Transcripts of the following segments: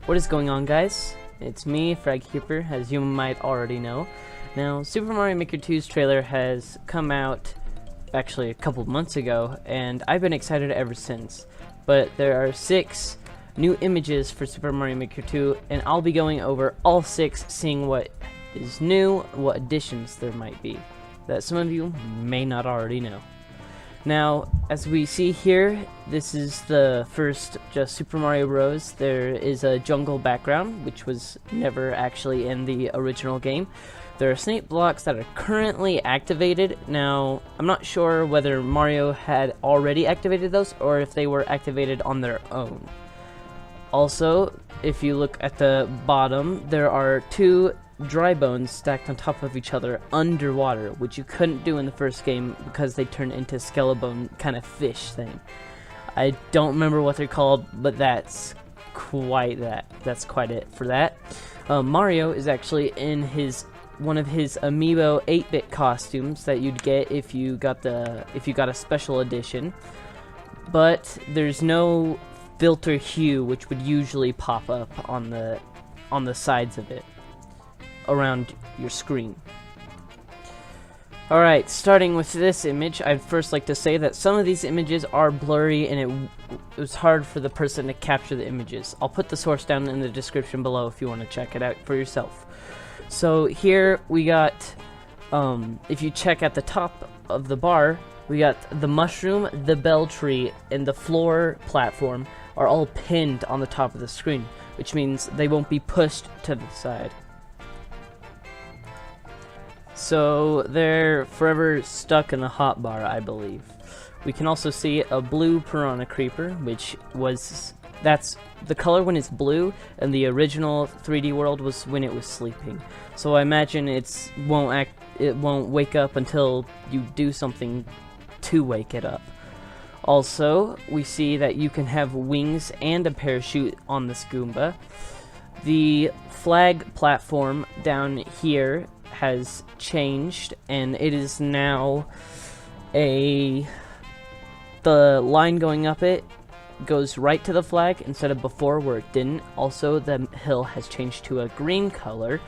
What is going on, guys? It's me, FragKeeper, as you might already know. Now, Super Mario Maker 2's trailer has come out actually a couple of months ago, and I've been excited ever since. But there are 6 new images for Super Mario Maker 2, and I'll be going over all 6, seeing what is new, what additions there might be, that some of you may not already know. Now, as we see here, this is the first just Super Mario Bros. There is a jungle background, which was never actually in the original game. There are snake blocks that are currently activated. Now, I'm not sure whether Mario had already activated those or if they were activated on their own. Also, if you look at the bottom, there are 2 dry bones stacked on top of each other underwater, which you couldn't do in the first game because they turned into Skelebone kind of fish thing. I don't remember what they're called, but that's quite it for that. Mario is actually in one of his amiibo 8-bit costumes that you'd get if you got a special edition, but there's no filter hue, which would usually pop up on the sides of it around your screen. Alright, starting with this image, I'd first like to say that some of these images are blurry and it was hard for the person to capture the images. I'll put the source down in the description below if you want to check it out for yourself. So here we got, if you check at the top of the bar, we got the mushroom, the bell tree, and the floor platform are all pinned on the top of the screen, which means they won't be pushed to the side. So they're forever stuck in the hotbar, I believe. We can also see a blue piranha creeper, that's the color when it's blue, and the original 3D world was when it was sleeping. So I imagine it won't wake up until you do something to wake it up. Also, we see that you can have wings and a parachute on this Goomba. The flag platform down here has changed, and it is now the line going up it goes right to the flag instead of before where it didn't. Also, the hill has changed to a green color.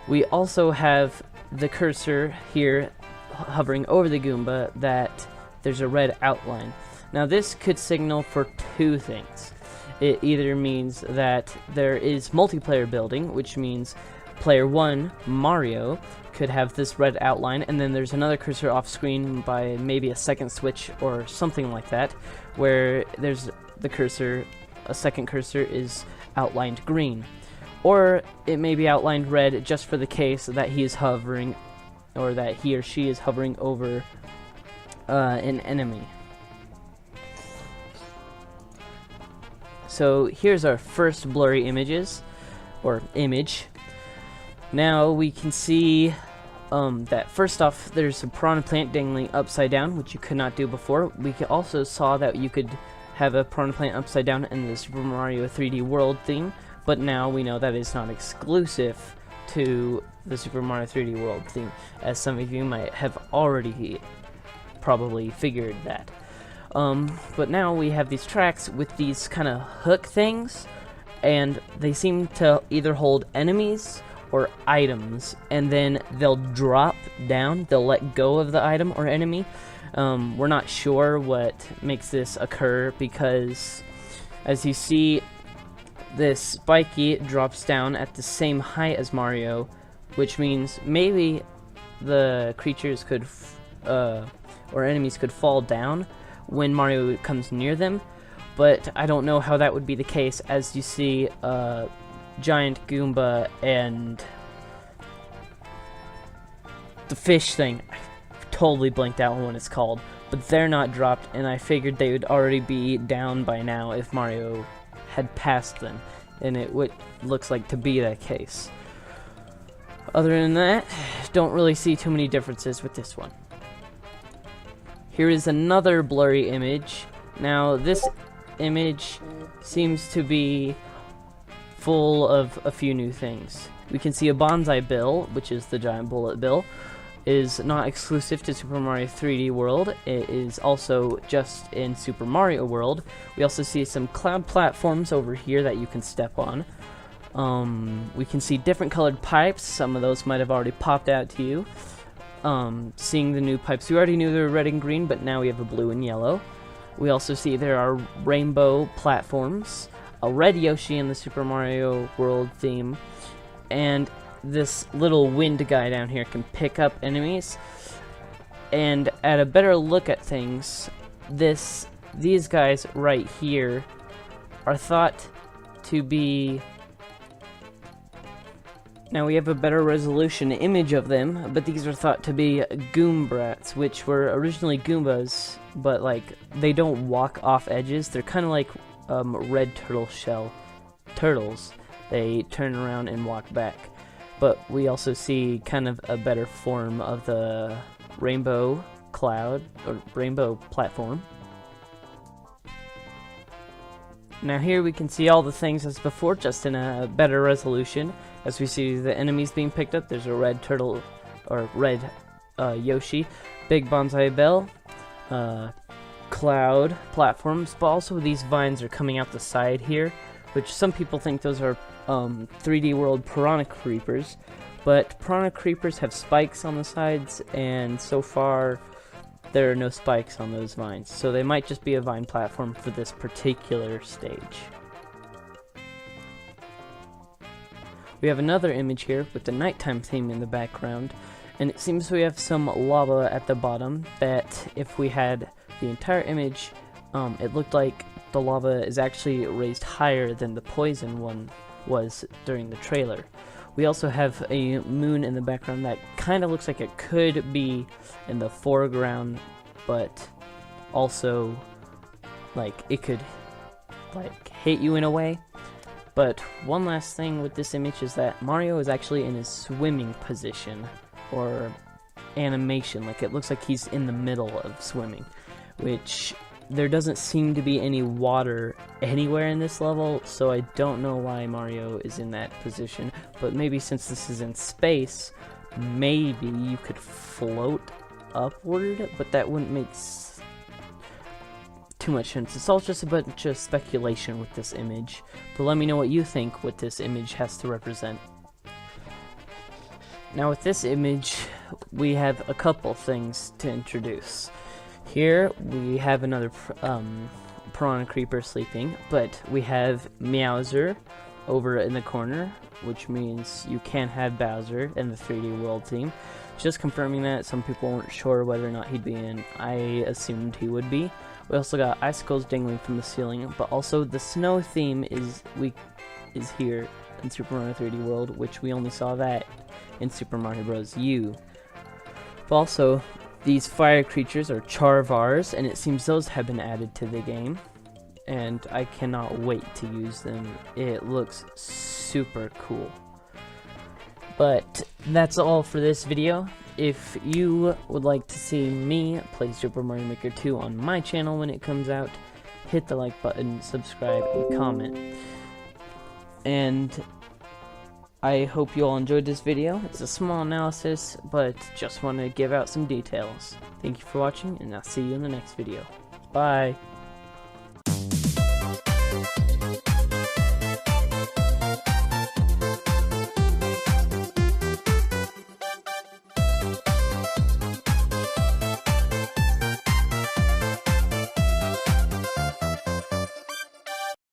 We also have the cursor here hovering over the Goomba that there's a red outline. Now this could signal for 2 things. It either means that there is multiplayer building, which means player 1, Mario, could have this red outline, and then there's another cursor off screen by maybe a second switch or something like that, where there's a second cursor is outlined green. Or it may be outlined red just for the case that he is hovering, or that he or she is hovering over an enemy. So here's our first blurry image. Now we can see that first off there's a piranha plant dangling upside down, which you could not do before. We also saw that you could have a piranha plant upside down in the Super Mario 3D World theme, but now we know that it's not exclusive to the Super Mario 3D World theme, as some of you might have already probably figured that. But now we have these tracks with these kind of hook things, and they seem to either hold enemies or items, and then they'll drop down, they'll let go of the item or enemy. We're not sure what makes this occur, because as you see, this spiky drops down at the same height as Mario, which means maybe the creatures could or enemies could fall down when Mario comes near them, but I don't know how that would be the case, as you see giant Goomba and the fish thing. I totally blanked out on what it's called, but they're not dropped, and I figured they would already be down by now if Mario had passed them, and it looks like to be that case. Other than that, don't really see too many differences with this one. Here is another blurry image. Now this image seems to be full of a few new things. We can see a Bonsai Bill, which is the giant bullet bill, is not exclusive to Super Mario 3D World. It is also just in Super Mario World. We also see some cloud platforms over here that you can step on. We can see different colored pipes. Some of those might have already popped out to you. Seeing the new pipes, we already knew they were red and green, but now we have a blue and yellow. We also see there are rainbow platforms, a red Yoshi in the Super Mario World theme, and this little wind guy down here can pick up enemies. And at a better look at things, these guys right here are thought to be... Now we have a better resolution image of them, but these are thought to be Goombrats, which were originally Goombas, but like they don't walk off edges. They're kind of like red turtle shell turtles. They turn around and walk back. But we also see kind of a better form of the rainbow cloud, or rainbow platform. Now here we can see all the things as before, just in a better resolution. As we see the enemies being picked up, there's a red turtle, or red Yoshi, big bonsai bell, cloud platforms, but also these vines are coming out the side here, which some people think those are 3D World Piranha Creepers, but Piranha Creepers have spikes on the sides, and so far there are no spikes on those vines, so they might just be a vine platform for this particular stage. We have another image here with the nighttime theme in the background, and it seems we have some lava at the bottom that if we had the entire image, it looked like the lava is actually raised higher than the poison one was during the trailer. We also have a moon in the background that kind of looks like it could be in the foreground, but also like it could like hit you in a way. But one last thing with this image is that Mario is actually in his swimming position, or animation, like it looks like he's in the middle of swimming, which there doesn't seem to be any water anywhere in this level, so I don't know why Mario is in that position, but maybe since this is in space, maybe you could float upward, but that wouldn't make too much sense. It's all just a bunch of speculation with this image, but let me know what you think what this image has to represent. Now with this image, we have a couple things to introduce. Here we have another Piranha Creeper sleeping, but we have Meowser over in the corner, which means you can't have Bowser in the 3D World theme. Just confirming that, some people weren't sure whether or not he'd be in. I assumed he would be. We also got icicles dangling from the ceiling, but also the snow theme is here in Super Mario 3D World, which we only saw that in Super Mario Bros. U. But also, these fire creatures are Charvars, and it seems those have been added to the game, and I cannot wait to use them. It looks super cool. But that's all for this video. If you would like to see me play Super Mario Maker 2 on my channel when it comes out, hit the like button, subscribe, and comment. And I hope you all enjoyed this video. It's a small analysis, but just want to give out some details. Thank you for watching, and I'll see you in the next video. Bye!